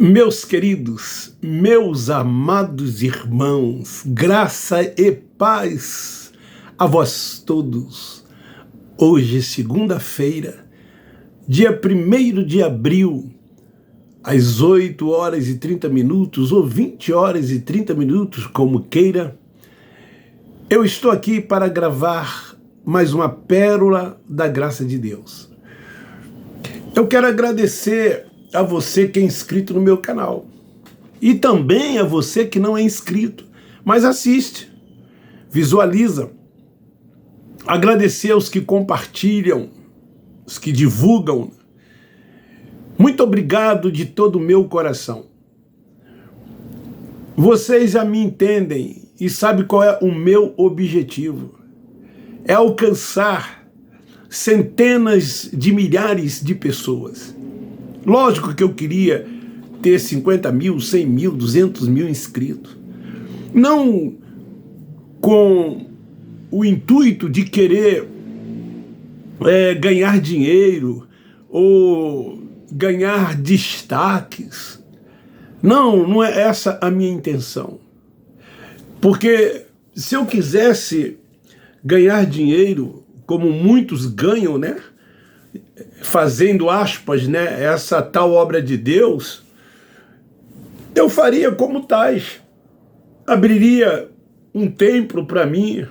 Meus queridos, meus amados irmãos, graça e paz a vós todos. Hoje, segunda-feira, dia 1º de abril, às 8 horas e 30 minutos, ou 20 horas e 30 minutos, como queira, eu estou aqui para gravar mais uma pérola da graça de Deus. Eu quero agradecer a você que é inscrito no meu canal e também a você que não é inscrito, mas assiste, visualiza. Agradecer aos que compartilham, os que divulgam. Muito obrigado de todo o meu coração. Vocês já me entendem e sabem qual é o meu objetivo. É alcançar centenas de milhares de pessoas. Lógico que eu queria ter 50 mil, 100 mil, 200 mil inscritos. Não com o intuito de querer ganhar dinheiro ou ganhar destaques. Não é essa a minha intenção. Porque se eu quisesse ganhar dinheiro, como muitos ganham, né? Fazendo aspas, né, essa tal obra de Deus, eu faria como tais. Abriria um templo para mim.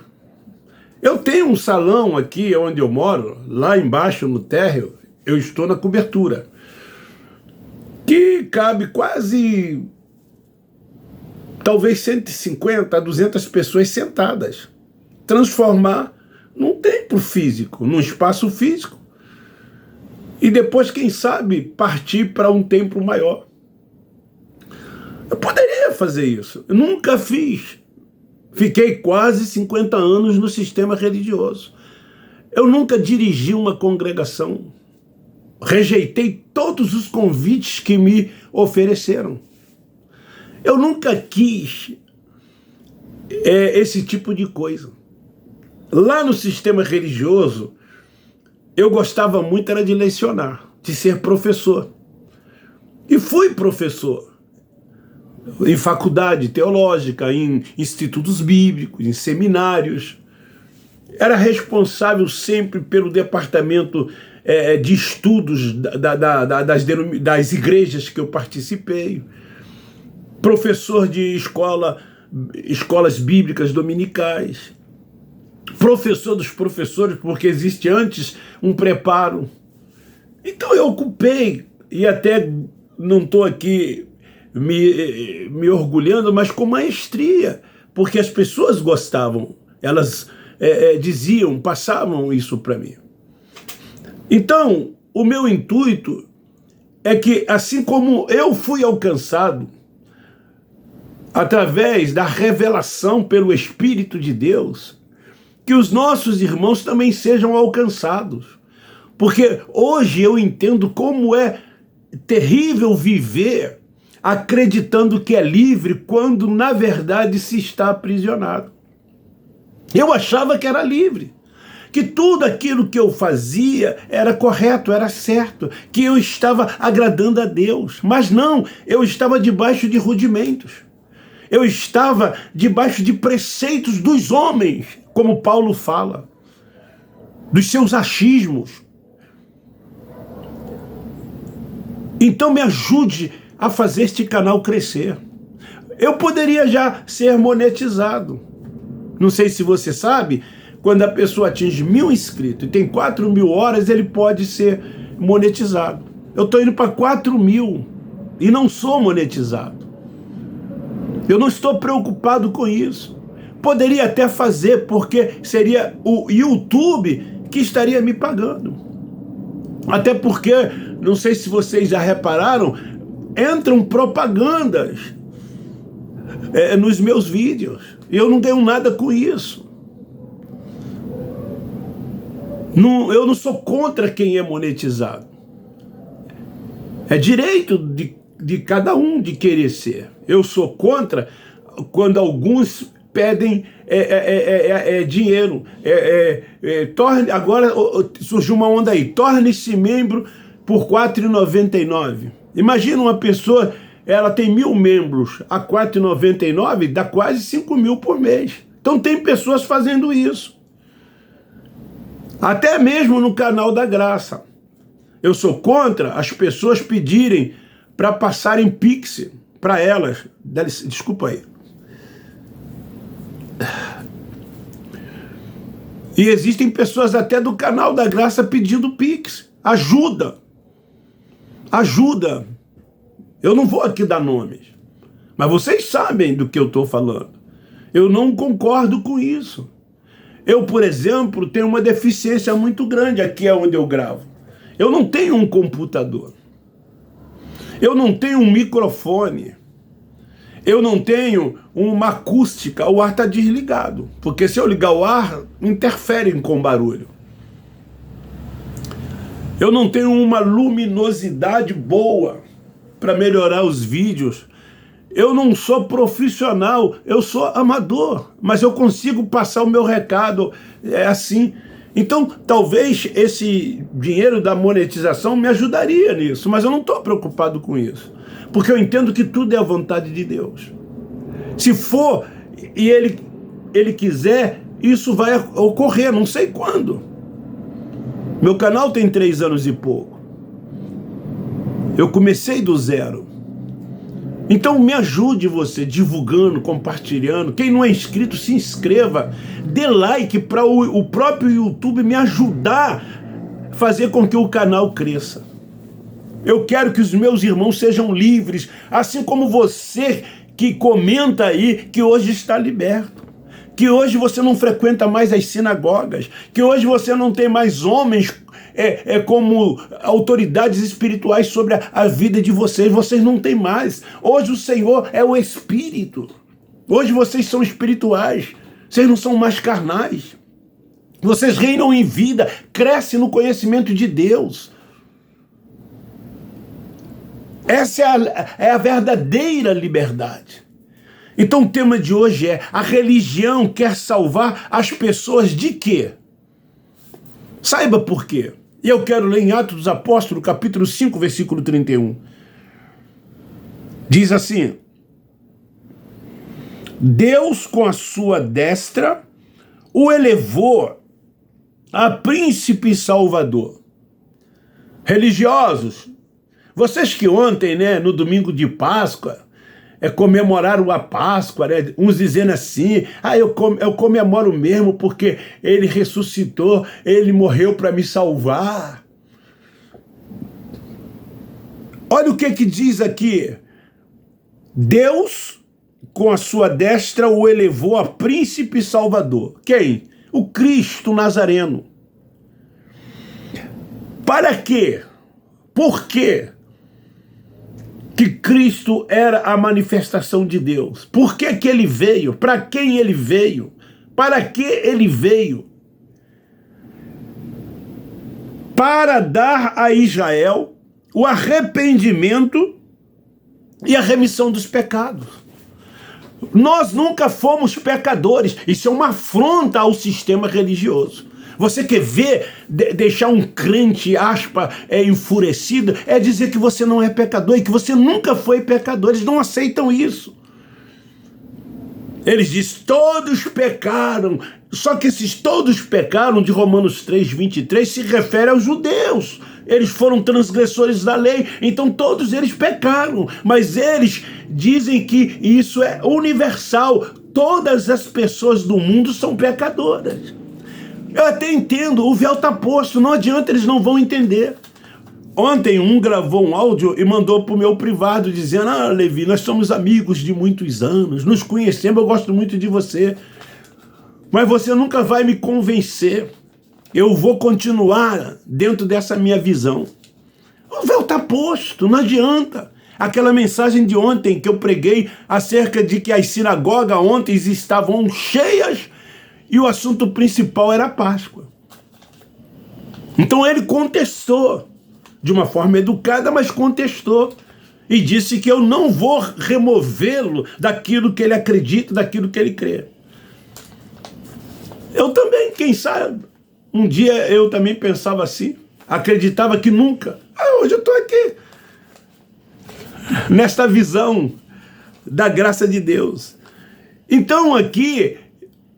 Eu tenho um salão aqui onde eu moro, lá embaixo no térreo, eu estou na cobertura, que cabe quase, talvez 150 a 200 pessoas sentadas. Transformar num templo físico, num espaço físico. E depois, quem sabe, partir para um templo maior. Eu poderia fazer isso. Eu nunca fiz. Fiquei quase 50 anos no sistema religioso. Eu nunca dirigi uma congregação. Rejeitei todos os convites que me ofereceram. Eu nunca quis esse tipo de coisa. Lá no sistema religioso, eu gostava muito era de lecionar, de ser professor. E fui professor em faculdade teológica, em institutos bíblicos, em seminários. Era responsável sempre pelo departamento de estudos das igrejas que eu participei. Professor de escolas bíblicas dominicais. Professor dos professores, porque existe antes um preparo. Então eu ocupei, e até não estou aqui me orgulhando, mas com maestria, porque as pessoas gostavam, elas diziam, passavam isso para mim. Então, o meu intuito é que, assim como eu fui alcançado através da revelação pelo Espírito de Deus, que os nossos irmãos também sejam alcançados. Porque hoje eu entendo como é terrível viver acreditando que é livre quando, na verdade, se está aprisionado. Eu achava que era livre, que tudo aquilo que eu fazia era correto, era certo, que eu estava agradando a Deus. Mas não, eu estava debaixo de rudimentos. Eu estava debaixo de preceitos dos homens, como Paulo fala, dos seus achismos. Então me ajude a fazer este canal crescer. Eu poderia já ser monetizado. Não sei se você sabe, quando a pessoa atinge 1000 inscritos e tem 4.000 horas, ele pode ser monetizado. Eu estou indo para 4.000 e não sou monetizado. Eu não estou preocupado com isso. Poderia até fazer, porque seria o YouTube que estaria me pagando. Até porque, não sei se vocês já repararam, entram propagandas nos meus vídeos. E eu não ganho nada com isso. Eu não sou contra quem é monetizado. É direito de cada um de querer ser. Eu sou contra quando alguns pedem dinheiro. Agora surgiu uma onda aí. Torne-se membro por R$ 4,99. Imagina uma pessoa ela tem 1.000 membros a R$ 4,99, dá quase 5.000 por mês. Então tem pessoas fazendo isso. Até mesmo no canal da Graça. Eu sou contra as pessoas pedirem para passarem Pix para elas. Desculpa aí. E existem pessoas até do canal da Graça pedindo Pix. Ajuda. Ajuda. Eu não vou aqui dar nomes. Mas vocês sabem do que eu estou falando. Eu não concordo com isso. Eu, por exemplo, tenho uma deficiência muito grande aqui onde eu gravo. Eu não tenho um computador. Eu não tenho um microfone. Eu não tenho uma acústica. O ar está desligado. Porque se eu ligar o ar, interfere com barulho. Eu não tenho uma luminosidade boa para melhorar os vídeos. Eu não sou profissional, eu sou amador, mas eu consigo passar o meu recado assim. Então, talvez esse dinheiro da monetização me ajudaria nisso, mas eu não estou preocupado com isso, porque eu entendo que tudo é a vontade de Deus. Se for e ele quiser, isso vai ocorrer, não sei quando. Meu canal tem 3 anos e pouco. Eu comecei do zero. Então me ajude você, divulgando, compartilhando. Quem não é inscrito, se inscreva. Dê like para o próprio YouTube me ajudar a fazer com que o canal cresça. Eu quero que os meus irmãos sejam livres, assim como você que comenta aí que hoje está liberto. Que hoje você não frequenta mais as sinagogas, que hoje você não tem mais homens como autoridades espirituais sobre a vida de vocês não têm mais. Hoje o Senhor é o Espírito. Hoje vocês são espirituais, vocês não são mais carnais. Vocês reinam em vida, crescem no conhecimento de Deus. Essa é a verdadeira liberdade. Então o tema de hoje é: a religião quer salvar as pessoas de quê? Saiba por quê. E eu quero ler em Atos dos Apóstolos, capítulo 5, versículo 31. Diz assim: Deus com a sua destra o elevou a príncipe salvador. Religiosos, vocês que ontem, no domingo de Páscoa, comemoraram a Páscoa, uns dizendo assim: eu comemoro mesmo porque ele ressuscitou, ele morreu para me salvar. Olha o que diz aqui: Deus com a sua destra o elevou a príncipe salvador. Quem? O Cristo Nazareno. Para quê? Por quê que Cristo era a manifestação de Deus? Por que que ele veio? Para quem ele veio? Para que ele veio? Para dar a Israel o arrependimento e a remissão dos pecados. Nós nunca fomos pecadores. Isso é uma afronta ao sistema religioso. Você quer ver, deixar um crente, enfurecido, é dizer que você não é pecador e que você nunca foi pecador. Eles não aceitam isso. Eles dizem: todos pecaram. Só que esses todos pecaram de Romanos 3:23 se refere aos judeus. Eles foram transgressores da lei, então todos eles pecaram. Mas eles dizem que isso é universal. Todas as pessoas do mundo são pecadoras. Eu até entendo, o véu está posto, não adianta, eles não vão entender. Ontem um gravou um áudio e mandou para o meu privado dizendo: Levi, nós somos amigos de muitos anos, nos conhecemos, eu gosto muito de você, mas você nunca vai me convencer. Eu vou continuar dentro dessa minha visão. O véu está posto, não adianta. Aquela mensagem de ontem que eu preguei acerca de que as sinagogas ontem estavam cheias e o assunto principal era a Páscoa. Então ele contestou, de uma forma educada, mas contestou. E disse que eu não vou removê-lo daquilo que ele acredita, daquilo que ele crê. Eu também, quem sabe, um dia eu também pensava assim, acreditava que nunca. Hoje eu estou aqui. nesta visão da graça de Deus. Então aqui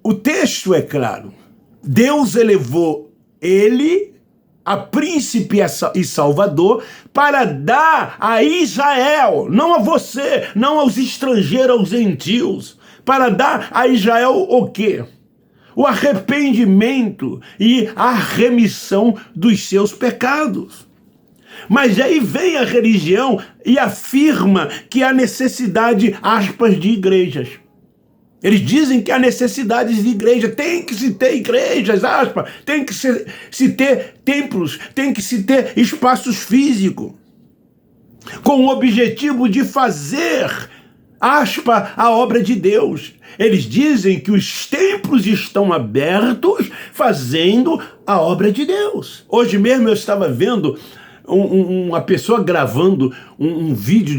o texto é claro. Deus elevou ele a príncipe e salvador para dar a Israel, não a você, não aos estrangeiros, aos gentios, para dar a Israel o quê? O arrependimento e a remissão dos seus pecados. Mas aí vem a religião e afirma que há necessidade, aspas, de igrejas. Eles dizem que há necessidades de igreja, tem que se ter igrejas, aspas, tem que se ter templos, tem que se ter espaços físicos, com o objetivo de fazer, aspas, a obra de Deus. Eles dizem que os templos estão abertos fazendo a obra de Deus. Hoje mesmo eu estava vendo uma pessoa gravando um vídeo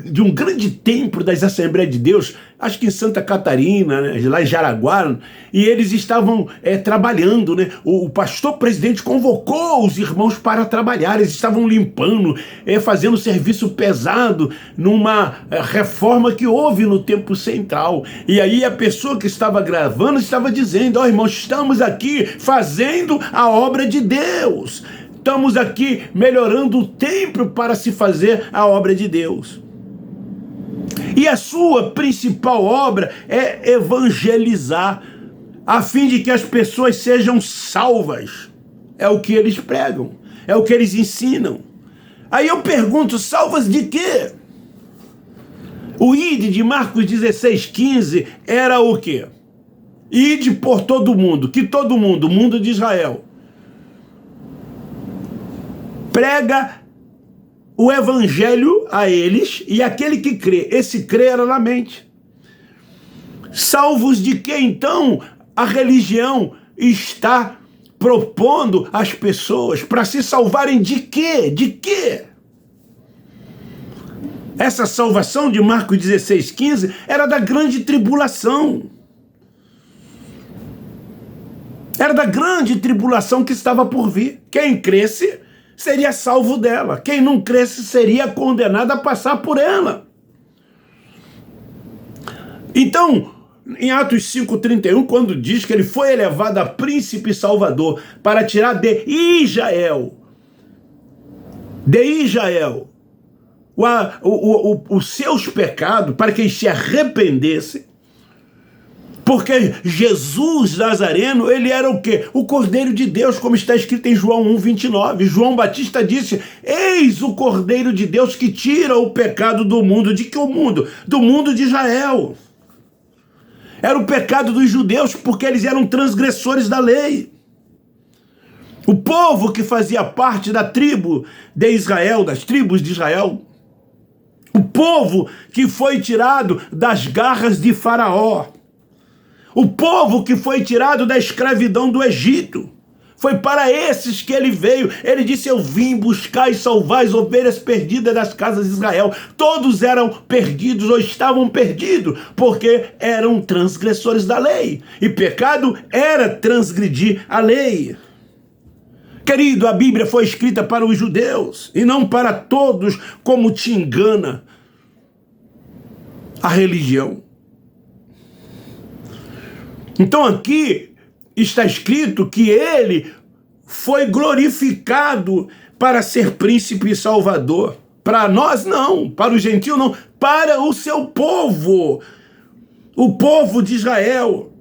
de um grande templo das Assembleias de Deus, acho que em Santa Catarina, né, lá em Jaraguá, e eles estavam trabalhando, né? O pastor presidente convocou os irmãos para trabalhar, eles estavam limpando, fazendo serviço pesado numa reforma que houve no Templo Central. E aí a pessoa que estava gravando estava dizendo: ó, irmãos, estamos aqui fazendo a obra de Deus. Estamos aqui melhorando o templo para se fazer a obra de Deus. E a sua principal obra é evangelizar, a fim de que as pessoas sejam salvas. É o que eles pregam, é o que eles ensinam. Aí eu pergunto, salvas de quê? O ide de Marcos 16:15 era o quê? Ide por todo mundo, que todo mundo, o mundo de Israel, prega o evangelho a eles, e aquele que crê, esse crê era na mente. Salvos de quê, então, a religião está propondo às pessoas para se salvarem de quê? De quê? Essa salvação de Marcos 16:15 era da grande tribulação. Era da grande tribulação que estava por vir. Quem cresce seria salvo dela. Quem não cresce seria condenado a passar por ela. Então, em Atos 5:31, quando diz que ele foi elevado a príncipe salvador para tirar de Israel os seus pecados, para que eles se arrependessem, porque Jesus Nazareno, ele era o quê? O Cordeiro de Deus, como está escrito em João 1:29. João Batista disse: eis o Cordeiro de Deus que tira o pecado do mundo. De que o mundo? Do mundo de Israel. Era o pecado dos judeus, porque eles eram transgressores da lei. O povo que fazia parte da tribo de Israel, das tribos de Israel. O povo que foi tirado das garras de Faraó. O povo que foi tirado da escravidão do Egito. Foi para esses que ele veio. Ele disse: eu vim buscar e salvar as ovelhas perdidas das casas de Israel. Todos eram perdidos ou estavam perdidos, porque eram transgressores da lei. E pecado era transgredir a lei. Querido, a Bíblia foi escrita para os judeus e não para todos, como te engana a religião. Então aqui está escrito que ele foi glorificado para ser príncipe e salvador. Para nós não, para o gentio não, para o seu povo, o povo de Israel,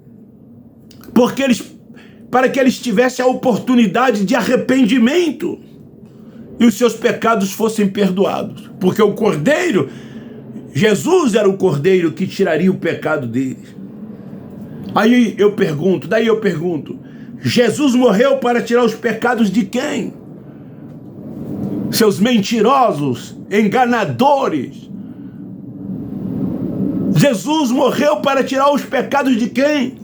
para que eles tivessem a oportunidade de arrependimento e os seus pecados fossem perdoados. Porque o Cordeiro, Jesus era o Cordeiro que tiraria o pecado deles. Daí eu pergunto, Jesus morreu para tirar os pecados de quem? Seus mentirosos, enganadores. Jesus morreu para tirar os pecados de quem?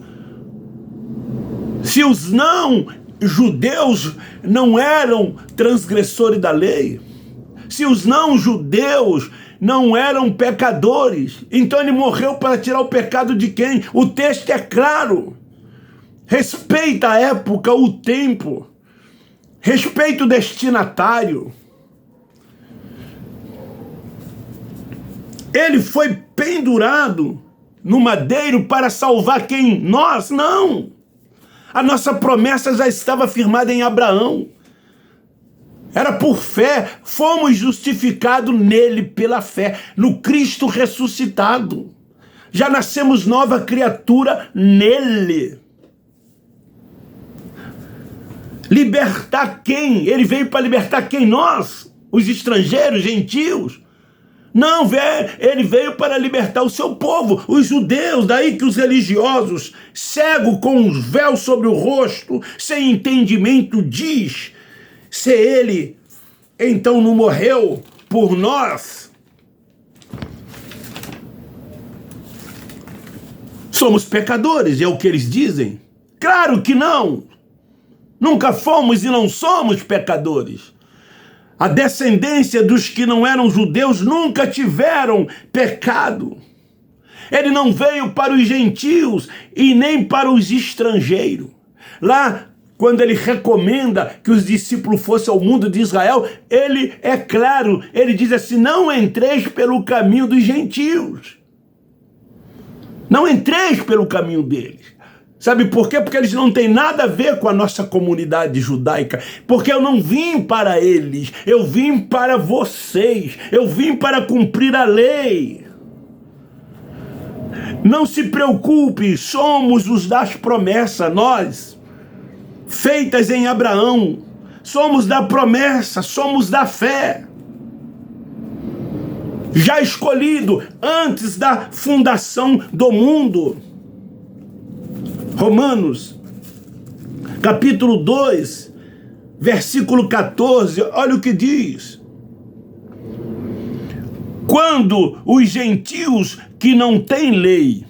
Se os não-judeus não eram transgressores da lei, se os não-judeus não eram pecadores, então ele morreu para tirar o pecado de quem? O texto é claro. Respeita a época, o tempo. Respeita o destinatário. Ele foi pendurado no madeiro para salvar quem? Nós? Não. A nossa promessa já estava firmada em Abraão. Era por fé, fomos justificados nele pela fé, no Cristo ressuscitado. Já nascemos nova criatura nele. Libertar quem? Ele veio para libertar quem? Nós, os estrangeiros, gentios. Não, ele veio para libertar o seu povo, os judeus. Daí que os religiosos, cegos com um véu sobre o rosto, sem entendimento, diz: se ele então não morreu por nós, somos pecadores, é o que eles dizem. Claro que não. Nunca fomos e não somos pecadores. A descendência dos que não eram judeus nunca tiveram pecado. Ele não veio para os gentios e nem para os estrangeiros. Lá, quando ele recomenda que os discípulos fossem ao mundo de Israel, ele é claro, ele diz assim: não entreis pelo caminho dos gentios. Não entreis pelo caminho deles. Sabe por quê? Porque eles não têm nada a ver com a nossa comunidade judaica. Porque eu não vim para eles, eu vim para vocês. Eu vim para cumprir a lei. Não se preocupe, somos os das promessas, nós, feitas em Abraão. Somos da promessa, somos da fé. Já escolhido antes da fundação do mundo. Romanos, capítulo 2, versículo 14, olha o que diz. Quando os gentios que não têm lei,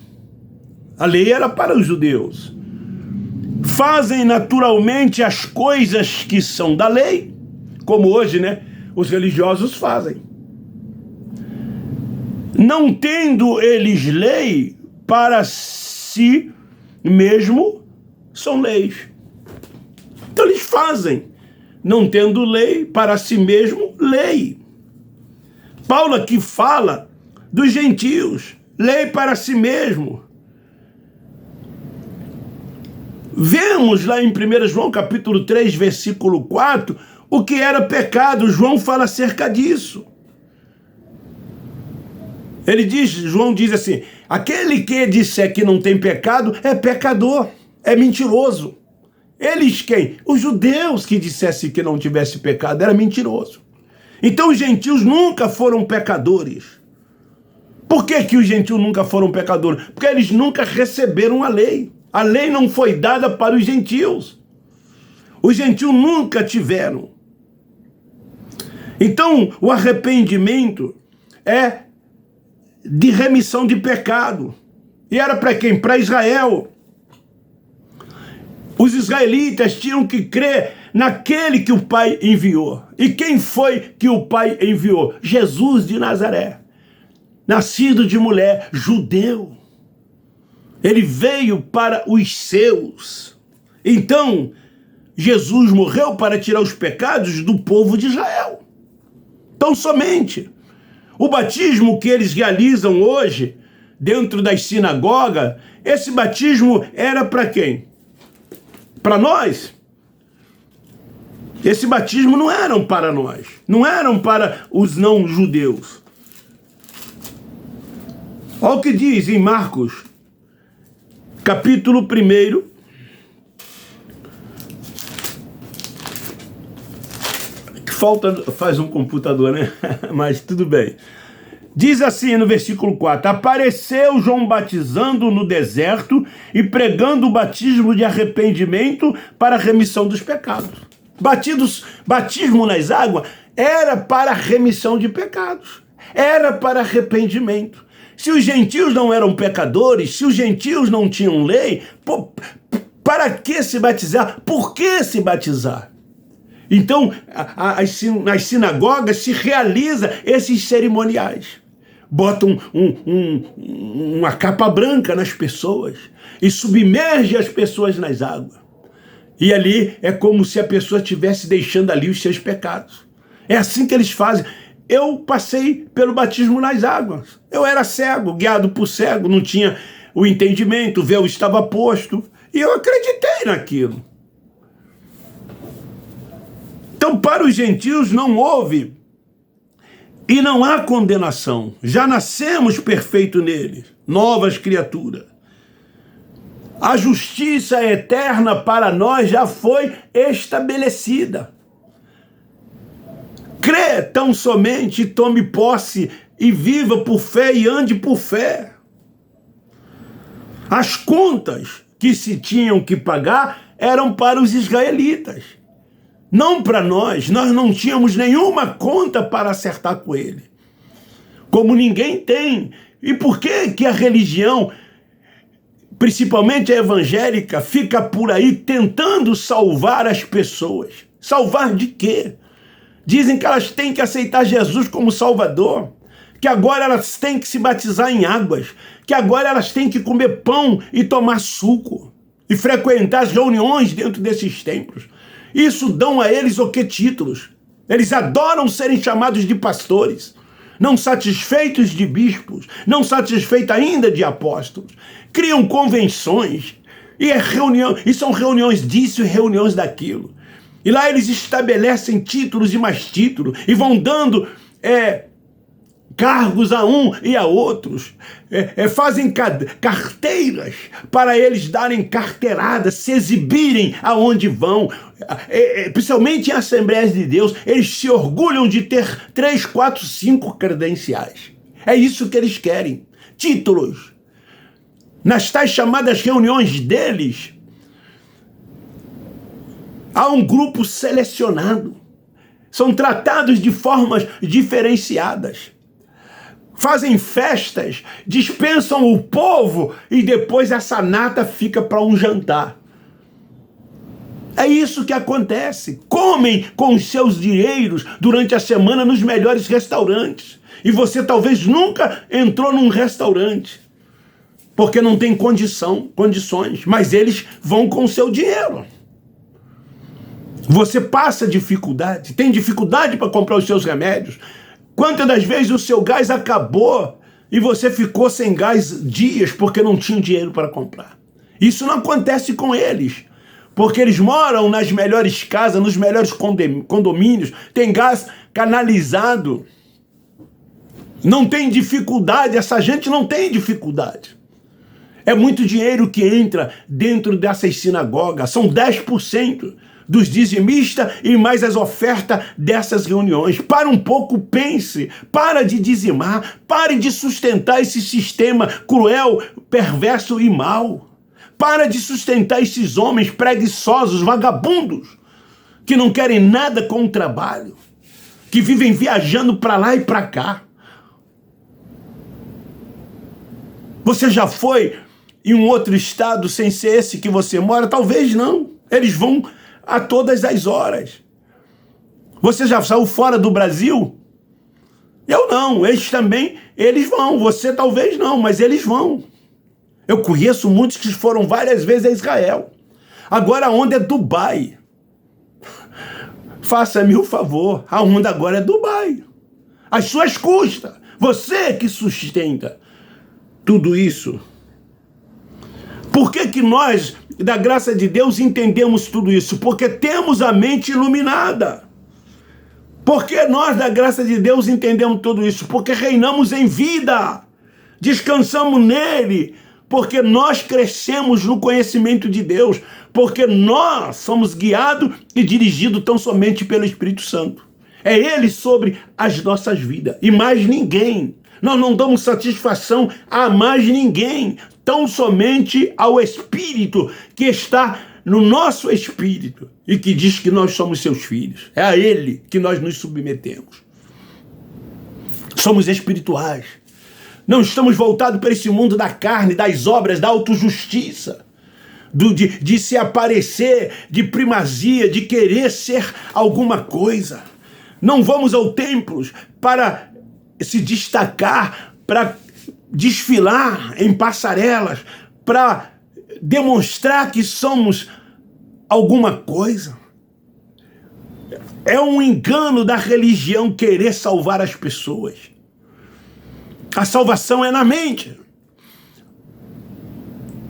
a lei era para os judeus, fazem naturalmente as coisas que são da lei, como hoje, né, os religiosos fazem. Não tendo eles lei para si mesmo, são leis. Então eles fazem, não tendo lei para si mesmo, lei. Paulo aqui fala dos gentios, lei para si mesmo. Vemos lá em 1 João capítulo 3, versículo 4, o que era pecado. João fala acerca disso. João diz assim: aquele que disser que não tem pecado é pecador, é mentiroso. Eles quem? Os judeus que dissessem que não tivesse pecado era mentiroso. Então os gentios nunca foram pecadores. Por que os gentios nunca foram pecadores? Porque eles nunca receberam a lei. A lei não foi dada para os gentios. Os gentios nunca tiveram. Então o arrependimento é de remissão de pecado. E era para quem? Para Israel. Os israelitas tinham que crer naquele que o Pai enviou. E quem foi que o Pai enviou? Jesus de Nazaré, nascido de mulher, judeu. Ele veio para os seus. Então, Jesus morreu para tirar os pecados do povo de Israel. Tão somente. O batismo que eles realizam hoje, dentro das sinagogas, esse batismo era para quem? Para nós. Esse batismo não eram para nós, não eram para os não-judeus. Olha o que diz em Marcos, capítulo 1, faz um computador, né? Mas tudo bem. Diz assim no versículo 4: apareceu João batizando no deserto e pregando o batismo de arrependimento para a remissão dos pecados. Batismo nas águas era para a remissão de pecados, era para arrependimento. Se os gentios não eram pecadores, se os gentios não tinham lei, para que se batizar? Por que se batizar? Então, nas sinagogas se realiza esses cerimoniais. Botam uma capa branca nas pessoas e submerge as pessoas nas águas. E ali é como se a pessoa estivesse deixando ali os seus pecados. É assim que eles fazem. eu passei pelo batismo nas águas. Eu era cego, guiado por cego, não tinha o entendimento, o véu estava posto, e eu acreditei naquilo. Então, para os gentios não houve e não há condenação. Já nascemos perfeito nele, novas criaturas. A justiça eterna para nós já foi estabelecida. Crê tão somente, tome posse e viva por fé e ande por fé. As contas que se tinham que pagar eram para os israelitas. Não para nós não tínhamos nenhuma conta para acertar com ele. Como ninguém tem. E por que a religião, principalmente a evangélica, fica por aí tentando salvar as pessoas? Salvar de quê? Dizem que elas têm que aceitar Jesus como Salvador, que agora elas têm que se batizar em águas, que agora elas têm que comer pão e tomar suco, e frequentar as reuniões dentro desses templos. Isso dão a eles o que títulos? Eles adoram serem chamados de pastores, não satisfeitos de bispos, não satisfeitos ainda de apóstolos. Criam convenções, e são reuniões disso e reuniões daquilo. E lá eles estabelecem títulos e mais títulos, e vão dando cargos a um e a outros. Fazem carteiras para eles darem carteirada, se exibirem aonde vão. Principalmente em Assembleias de Deus, eles se orgulham de ter 3, 4, 5 credenciais. É isso que eles querem, títulos. Nas tais chamadas reuniões deles, há um grupo selecionado. São tratados de formas diferenciadas. Fazem festas, dispensam o povo e depois essa nata fica para um jantar. É isso que acontece. Comem com os seus dinheiros durante a semana nos melhores restaurantes. E você talvez nunca entrou num restaurante, porque não tem condições, mas eles vão com o seu dinheiro. Você passa dificuldade, tem dificuldade para comprar os seus remédios. Quantas das vezes o seu gás acabou e você ficou sem gás dias porque não tinha dinheiro para comprar? Isso não acontece com eles, porque eles moram nas melhores casas, nos melhores condomínios, tem gás canalizado. Não tem dificuldade, essa gente não tem dificuldade. É muito dinheiro que entra dentro dessas sinagogas, são 10% dos dizimistas e mais as ofertas dessas reuniões. Para um pouco, pense, para de dizimar, pare de sustentar esse sistema cruel, perverso e mau. Para de sustentar esses homens preguiçosos, vagabundos, que não querem nada com o trabalho, que vivem viajando para lá e para cá. Você já foi em um outro estado sem ser esse que você mora? Talvez não. Eles vão a todas as horas. Você já saiu fora do Brasil? Eu não. Eles vão. Você talvez não, mas eles vão. Eu conheço muitos que foram várias vezes a Israel. Agora a onda é Dubai. Faça-me o favor. A onda agora é Dubai. Às suas custas. Você que sustenta tudo isso. Por que nós, da graça de Deus, entendemos tudo isso? Porque temos a mente iluminada. Porque nós, da graça de Deus, entendemos tudo isso? Porque reinamos em vida. Descansamos nele. Porque nós crescemos no conhecimento de Deus. Porque nós somos guiados e dirigidos tão somente pelo Espírito Santo. É ele sobre as nossas vidas. E mais ninguém. Nós não damos satisfação a mais ninguém, tão somente ao Espírito que está no nosso espírito e que diz que nós somos seus filhos. É a ele que nós nos submetemos. Somos espirituais. Não estamos voltados para esse mundo da carne, das obras, da autojustiça, de se aparecer, de primazia, de querer ser alguma coisa. Não vamos ao templo para se destacar, para desfilar em passarelas, para demonstrar que somos alguma coisa. É um engano da religião querer salvar as pessoas. A salvação é na mente.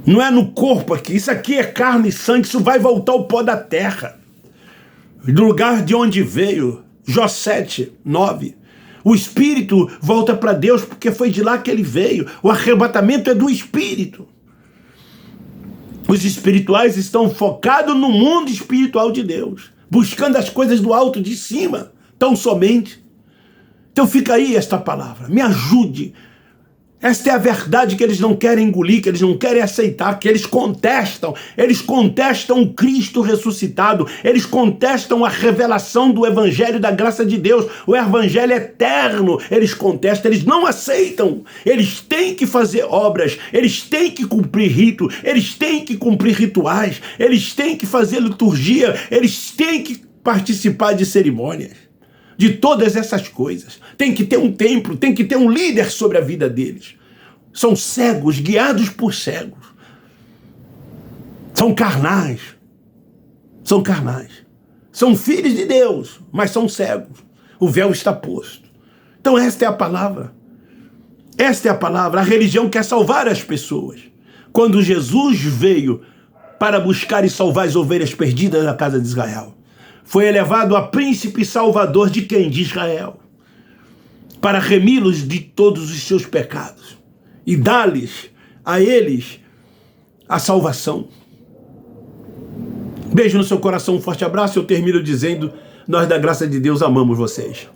Não é no corpo aqui. Isso aqui é carne e sangue. Isso vai voltar ao pó da terra. Do lugar de onde veio. Jó 7, 9. O espírito volta para Deus porque foi de lá que ele veio. O arrebatamento é do espírito. Os espirituais estão focados no mundo espiritual de Deus, buscando as coisas do alto de cima, tão somente. Então fica aí esta palavra, me ajude. Esta é a verdade que eles não querem engolir, que eles não querem aceitar, que eles contestam o Cristo ressuscitado, eles contestam a revelação do Evangelho da graça de Deus, o Evangelho eterno, eles contestam, eles não aceitam, eles têm que fazer obras, eles têm que cumprir rito, eles têm que cumprir rituais, eles têm que fazer liturgia, eles têm que participar de cerimônias. De todas essas coisas. Tem que ter um templo, tem que ter um líder sobre a vida deles. São cegos, guiados por cegos. São carnais. São carnais. São filhos de Deus, mas são cegos. O véu está posto. Então esta é a palavra. Esta é a palavra. A religião quer salvar as pessoas. Quando Jesus veio para buscar e salvar as ovelhas perdidas da casa de Israel, foi elevado a príncipe salvador de quem? De Israel. Para remi-los de todos os seus pecados. E dar-lhes, a eles, a salvação. Beijo no seu coração, um forte abraço. Eu termino dizendo, nós da graça de Deus amamos vocês.